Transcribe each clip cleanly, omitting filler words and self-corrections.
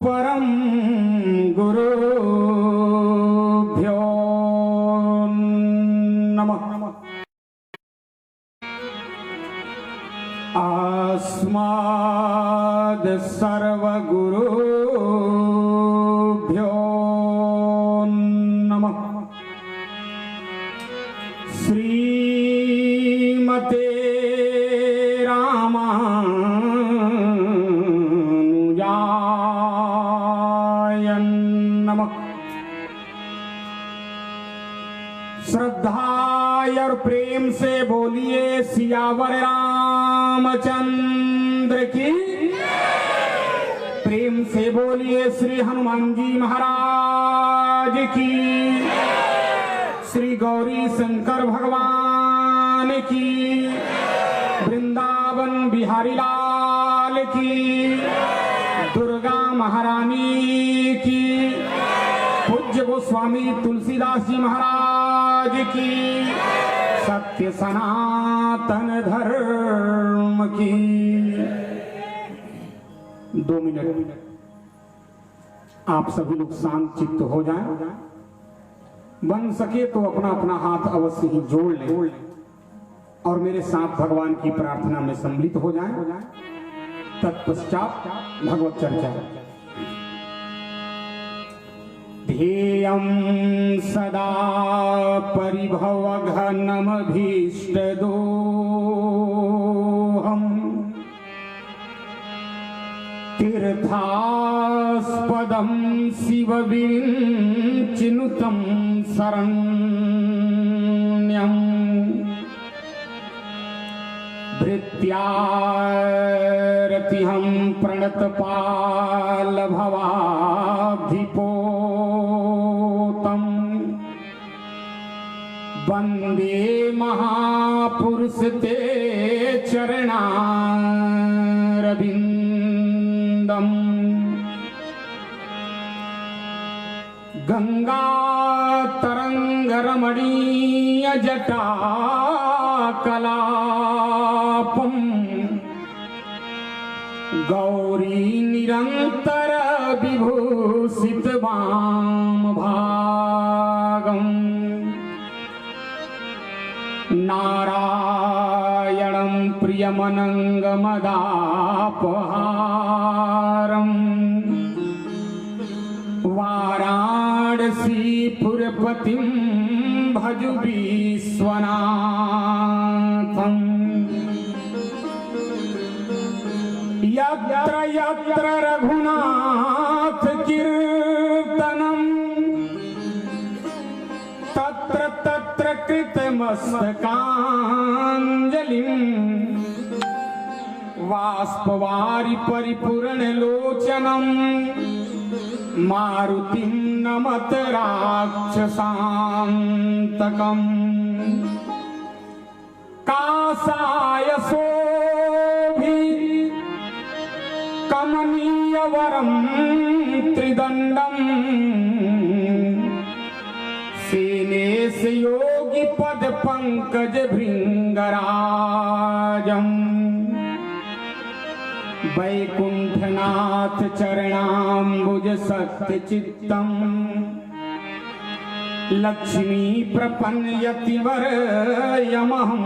परम गुरुभ्यो नमः। अस्माद् सर्वगुरुभ्यो नमः। श्रीमते श्रद्धा और प्रेम से बोलिए सियावर रामचंद्र की। प्रेम से बोलिए श्री हनुमान जी महाराज की। श्री गौरी शंकर भगवान की। वृंदावन बिहारी लाल की। दुर्गा महारानी की। पूज्य गोस्वामी तुलसीदास जी महाराज की। सत्य सनातन धर्म की। 2 मिनट आप सभी लोग शांत चित्त हो जाएं। बन सके तो अपना अपना हाथ अवश्य ही जोड़ लें और मेरे साथ भगवान की प्रार्थना में सम्मिलित हो जाएं। तत्पश्चात भगवत चर्चा। ध्येयं सदा परिभवघनमभीष्टदोहम् तीर्थास्पदं शिवविचिनुतं शरण्यम् भृत्यारतिहं प्रणतपालभवाब्धिपोतम् वन्दे महापुरुष ते चरणारविन्दम्। गंगा तरंगरमणीय जटा कलापम् गौरी निरंतर विभूषित वाम भागम् नारायणं प्रियमनंगमदापहारम् वाराणसीपुरपतिं भजु विश्वनाथम्। यत्र यत्र रघुनाथ कीर्तनम् तत्र तत्र कृतमस्तकाञ्जलिम् बाष्पवारि परिपूर्णलोचनम् मारुतिं नमत राक्षसान्तकम्। कासाय कमनीयवरं त्रिदण्डम् सेनेश योगी पद पंकज भृंगराजम् वैकुंठनाथ चरणाम्बुज सत्यचित्तम् लक्ष्मी प्रपन्नयतिवर यमहं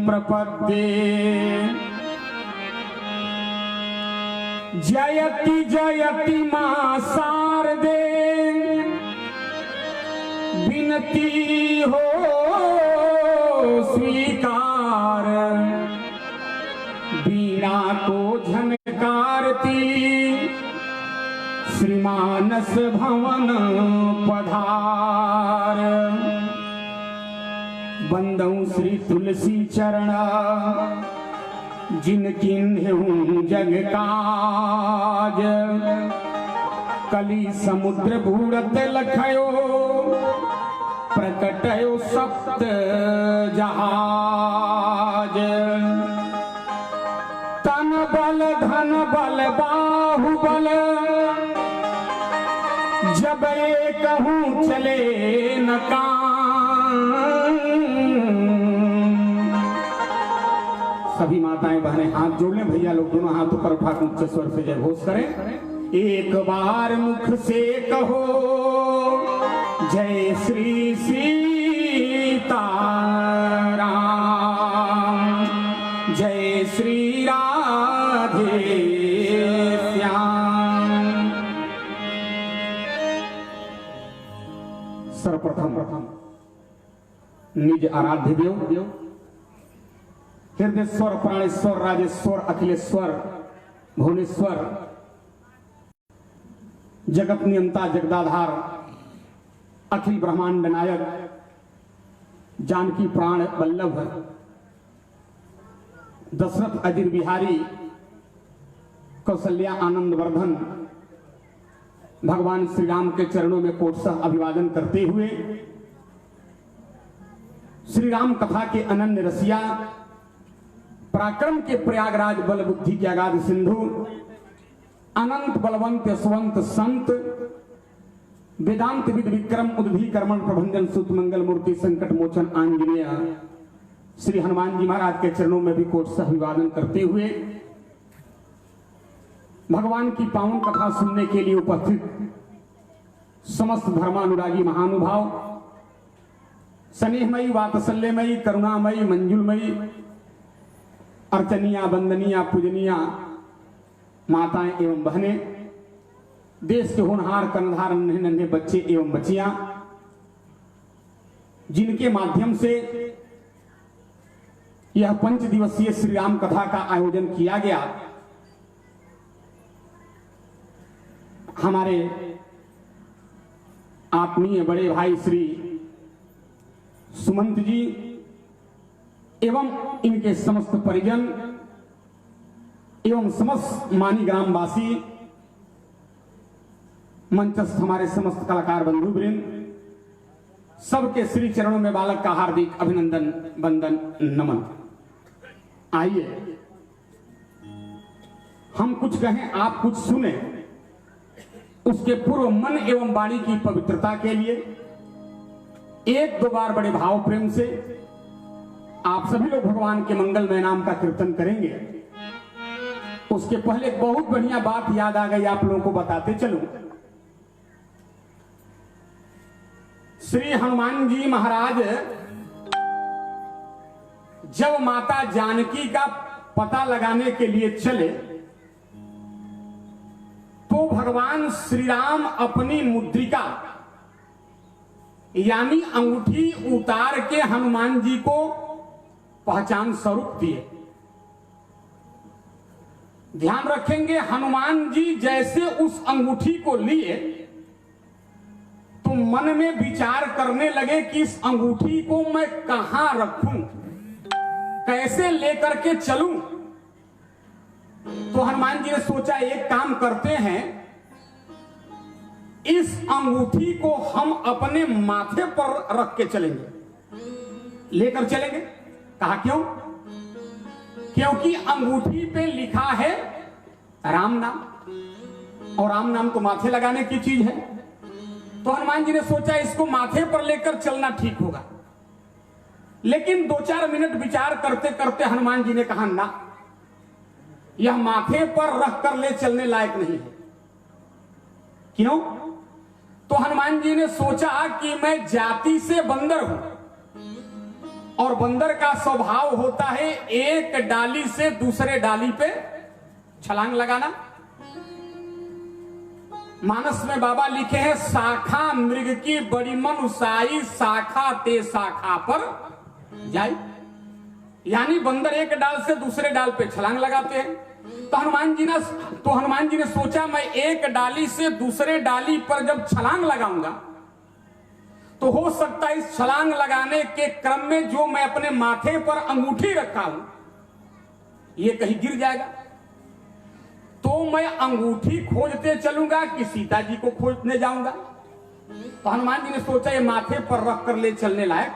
प्रपद्ये। जयति जयति मां शारदे विनती हो स्वीकार। वीणा को झनकारती श्रीमानस भवन पधार। बंदौ श्री तुलसी चरण जिनकिन्हु जग काज। कली समुद्र भूरत लखयो प्रकटयो सप्त जहाज। तन बल धन बल बाहुबल जब कहूँ चले न कान। सभी माताएं बहनें हाथ जोड़ लें। भैया लोग दोनों हाथ ऊपर उठा उच्च स्वर से जय घोष करें। एक बार मुख से कहो जय श्री सीताराम, जय श्री राधे श्याम। सर्वप्रथम निज आराध्य देव हृदयेश्वर प्राणेश्वर राजेश्वर अखिलेश्वर भुवनेश्वर जगत नियंता जगदाधार अखिल ब्रह्मांड नायक जानकी प्राण वल्लभ दशरथ अजीर बिहारी कौशल्या आनंद वर्धन भगवान श्री राम के चरणों में कोटसह अभिवादन करते हुए श्री राम कथा के अनन्य रसिया पराक्रम के प्रयागराज बल बुद्धि के अगाध सिंधु अनंत बलवंत यशवंत संत वेदांत विद विक्रम उद्भी कर्मण प्रभंजन सुत मंगल मूर्ति संकट मोचन आंजनेय श्री हनुमान जी महाराज के चरणों में भी कोटसह अभिवादन करते हुए भगवान की पावन कथा सुनने के लिए उपस्थित समस्त धर्मानुरागी महानुभाव, स्नेहमयी वात्सल्यमयी करुणामयी मंजुलमयी अर्चनिया वंदनिया पूजनिया माताएं एवं बहनें, देश के होनहार कर्णधार नन्हे नन्हे बच्चे एवं बच्चियां, जिनके माध्यम से यह 5 दिवसीय श्री राम कथा का आयोजन किया गया, हमारे आत्मीय बड़े भाई श्री सुमंत जी एवं इनके समस्त परिजन एवं समस्त मानी ग्रामवासी, मंचस्थ हमारे समस्त कलाकार बंधु वृंद, सबके श्री चरणों में बालक का हार्दिक अभिनंदन वंदन नमन। आइए हम कुछ कहें आप कुछ सुने, उसके पूर्व मन एवं वाणी की पवित्रता के लिए 1-2 बार बड़े भाव प्रेम से आप सभी लोग भगवान के मंगलमय नाम का कीर्तन करेंगे। उसके पहले एक बहुत बढ़िया बात याद आ गई, आप लोगों को बताते चलूं। श्री हनुमान जी महाराज जब माता जानकी का पता लगाने के लिए चले तो भगवान श्री राम अपनी मुद्रिका यानी अंगूठी उतार के हनुमान जी को पहचान स्वरूप दिए। ध्यान रखेंगे, हनुमान जी जैसे उस अंगूठी को लिए तो मन में विचार करने लगे कि इस अंगूठी को मैं कहां रखूं, कैसे लेकर के चलूं। तो हनुमान जी ने सोचा एक काम करते हैं, इस अंगूठी को हम अपने माथे पर रख के चलेंगे, लेकर चलेंगे। कहा क्यों? क्योंकि अंगूठी पे लिखा है राम नाम, और राम नाम तो माथे लगाने की चीज है। तो हनुमान जी ने सोचा इसको माथे पर लेकर चलना ठीक होगा। लेकिन 2-4 मिनट विचार करते करते हनुमान जी ने कहा ना, यह माथे पर रख कर ले चलने लायक नहीं है। क्यों? तो हनुमान जी ने सोचा कि मैं जाति से बंदर हूं और बंदर का स्वभाव होता है एक डाली से दूसरे डाली पे छलांग लगाना। मानस में बाबा लिखे हैं, शाखा मृग की बड़ी मनुसाई, शाखा ते शाखा पर जाए। यानी बंदर एक डाल से दूसरे डाल पे छलांग लगाते हैं। तो हनुमान जी ने सोचा मैं एक डाली से दूसरे डाली पर जब छलांग लगाऊंगा तो हो सकता है इस छलांग लगाने के क्रम में जो मैं अपने माथे पर अंगूठी रखा हूं ये कहीं गिर जाएगा। तो मैं अंगूठी खोजते चलूंगा कि सीता जी को खोजने जाऊंगा। तो हनुमान जी ने सोचा ये माथे पर रख कर ले चलने लायक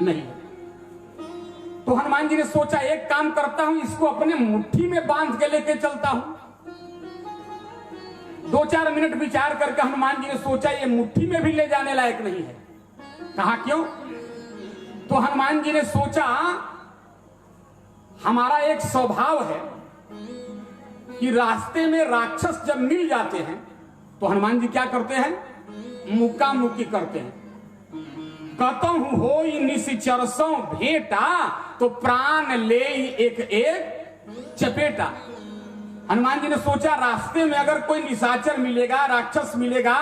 नहीं। तो हनुमान जी ने सोचा एक काम करता हूं, इसको अपने मुट्ठी में बांध के लेके चलता हूं। 2-4 मिनट विचार करके हनुमान जी ने सोचा ये मुट्ठी में भी ले जाने लायक नहीं है। कहा क्यों? तो हनुमान जी ने सोचा हमारा एक स्वभाव है कि रास्ते में राक्षस जब मिल जाते हैं तो हनुमान जी क्या करते हैं, मुक्का मुक्की करते हैं। कहता हूं हो निश्चरसों भेटा तो प्राण ले एक एक चपेटा। हनुमान जी ने सोचा रास्ते में अगर कोई निशाचर मिलेगा, राक्षस मिलेगा,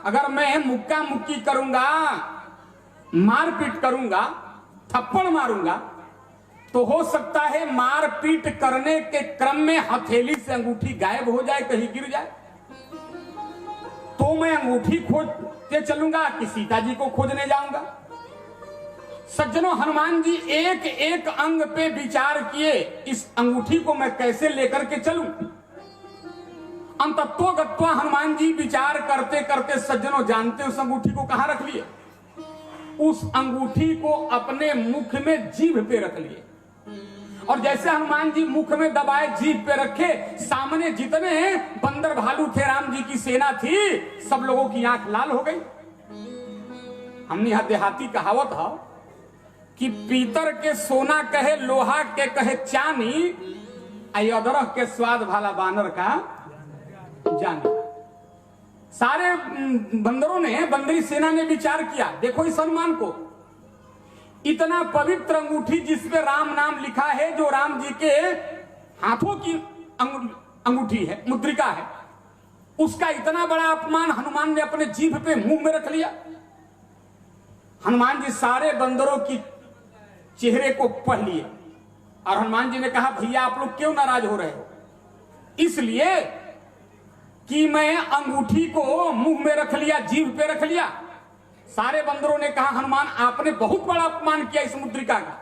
अगर मैं मुक्का मुक्की करूंगा, मारपीट करूंगा, थप्पड़ मारूंगा, तो हो सकता है मारपीट करने के क्रम में हथेली से अंगूठी गायब हो जाए, कहीं गिर जाए, तो मैं अंगूठी खोजते चलूंगा कि सीता जी को खोजने जाऊंगा। सज्जनों, हनुमान जी एक एक अंग पे विचार किए, इस अंगूठी को मैं कैसे लेकर के चलूं। अंतत्वगत्वा हनुमान जी विचार करते करते सज्जनों जानते उस अंगूठी को कहां रख लिए, उस अंगूठी को अपने मुख में जीभ पे रख लिए। और जैसे हनुमान जी मुख में दबाए, जीभ पे रखे, सामने जितने बंदर भालू थे, राम जी की सेना थी, सब लोगों की आंख लाल हो गई। हमने यहां देहाती कहावत है कि पीतर के सोना कहे, लोहा के कहे चानी, अदरक के स्वाद भाला बानर का जानी। सारे बंदरों ने, बंदरी सेना ने विचार किया, देखो इस हनुमान को, इतना पवित्र अंगूठी जिसपे राम नाम लिखा है, जो राम जी के हाथों की अंगूठी है, मुद्रिका है, उसका इतना बड़ा अपमान हनुमान ने अपने जीभ पे, मुंह में रख लिया। हनुमान जी सारे बंदरों की चेहरे को पढ़ लिए और हनुमान जी ने कहा, भैया आप लोग क्यों नाराज हो रहे हो? इसलिए कि मैं अंगूठी को मुंह में रख लिया, जीभ पे रख लिया। सारे बंदरों ने कहा, हनुमान आपने बहुत बड़ा अपमान किया इस मुद्रिका का,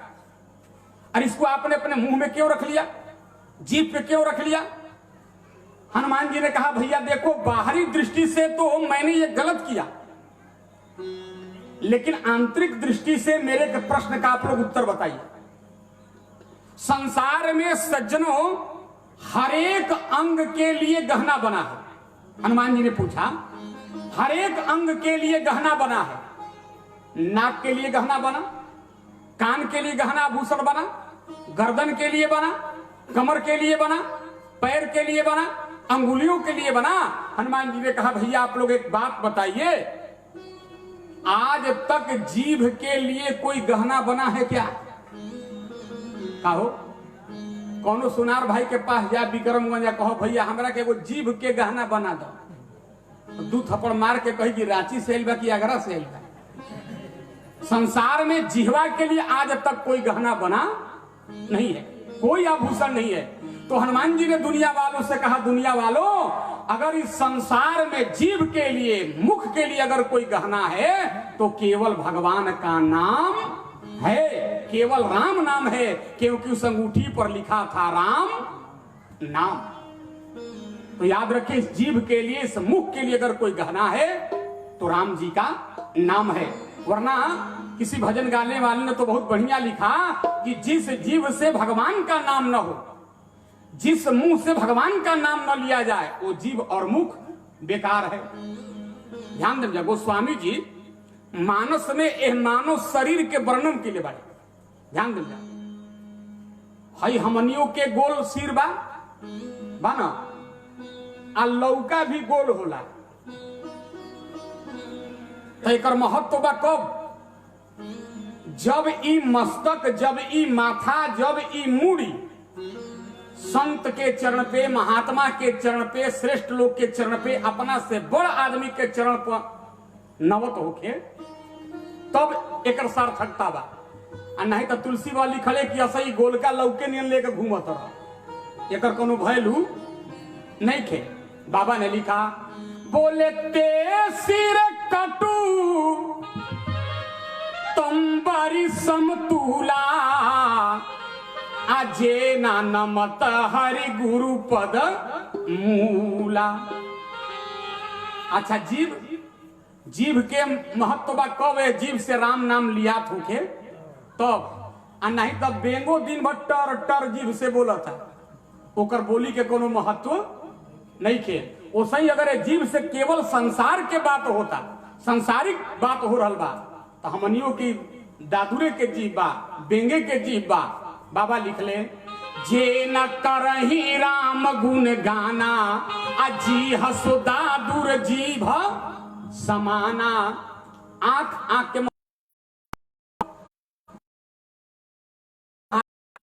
और इसको आपने अपने मुंह में क्यों रख लिया, जीभ पे क्यों रख लिया? हनुमान जी ने कहा, भैया देखो बाहरी दृष्टि से तो मैंने ये गलत किया, लेकिन आंतरिक दृष्टि से मेरे के प्रश्न का आप लोग उत्तर बताइए। संसार में सज्जनों हर एक अंग के लिए गहना बना है। हनुमान जी ने पूछा, हर एक अंग के लिए गहना बना है। नाक के लिए गहना बना, कान के लिए गहना आभूषण बना, गर्दन के लिए बना, कमर के लिए बना, पैर के लिए बना, अंगुलियों के लिए बना। हनुमान जी ने कहा, भैया आप लोग एक बात बताइए, आज तक जीभ के लिए कोई गहना बना है क्या? कहो, कौनो सुनार भाई के पास जा विक्रमगंज, कहो भैया हमरा के एगो जीभ के गहना बना दो, दू थप्पड़ मार के कही कि रांची से बा कि आगरा से बा। संसार में जिह्वा के लिए आज तक कोई गहना बना नहीं है, कोई आभूषण नहीं है। तो हनुमान जी ने दुनिया वालों से कहा, दुनिया वालों अगर इस संसार में जीभ के लिए, मुख के लिए अगर कोई गहना है तो केवल भगवान का नाम है, केवल राम नाम है, क्योंकि उस अंगूठी पर लिखा था राम नाम। तो याद रखिए, इस जीभ के लिए, इस मुख के लिए अगर कोई गहना है तो राम जी का नाम है। वरना किसी भजन गाने वाले ने तो बहुत बढ़िया लिखा कि जिस जीभ से भगवान का नाम न हो, जिस मुंह से भगवान का नाम न लिया जाए, वो जीभ और मुख बेकार है। ध्यान दीजिए, गोस्वामी जी मानस में यह मानव शरीर के वर्णन के लिए बारे ध्यान दीजिए। हई हमनियों के गोल सिर बा ना, आ लौका भी गोल होला, तो एक महत्व बा कब? जब ई मस्तक, जब ई माथा, जब ई मूड़ी संत के चरण पे, महात्मा के चरण पे, श्रेष्ठ लोग के चरण पे, अपना से बड़ आदमी के चरण पर नवत होके, तब एक सार्थकता बा। नहीं तो तुलसी वाली खड़े कि असही गोलका लौके नियन लेके घूमत रह, एक कोनो वैल्यू नहीं खे। बाबा ने लिखा, बोले ते सिर कटू तुम बरी समतूला, अजे ना नमत हरि गुरु पद मूला। अच्छा, जीव, जीव के महत्व बा कब है? जीव से राम नाम लिया थूके तब, नहीं तब बेंगो दिन भर टर टर जीव से बोला था, ओकर बोली के कोनो महत्व नहीं खे। ओसही अगर जीव से केवल संसार के बात होता, संसारिक बात हो रहा बा, तो हमनियों की दादुरे के जीव बा, बेंगे के जीव बा। बाबा लिख ले जे न करही राम गुण गाना अजी हसुदा दूर जीभ समाना। आंख आंख के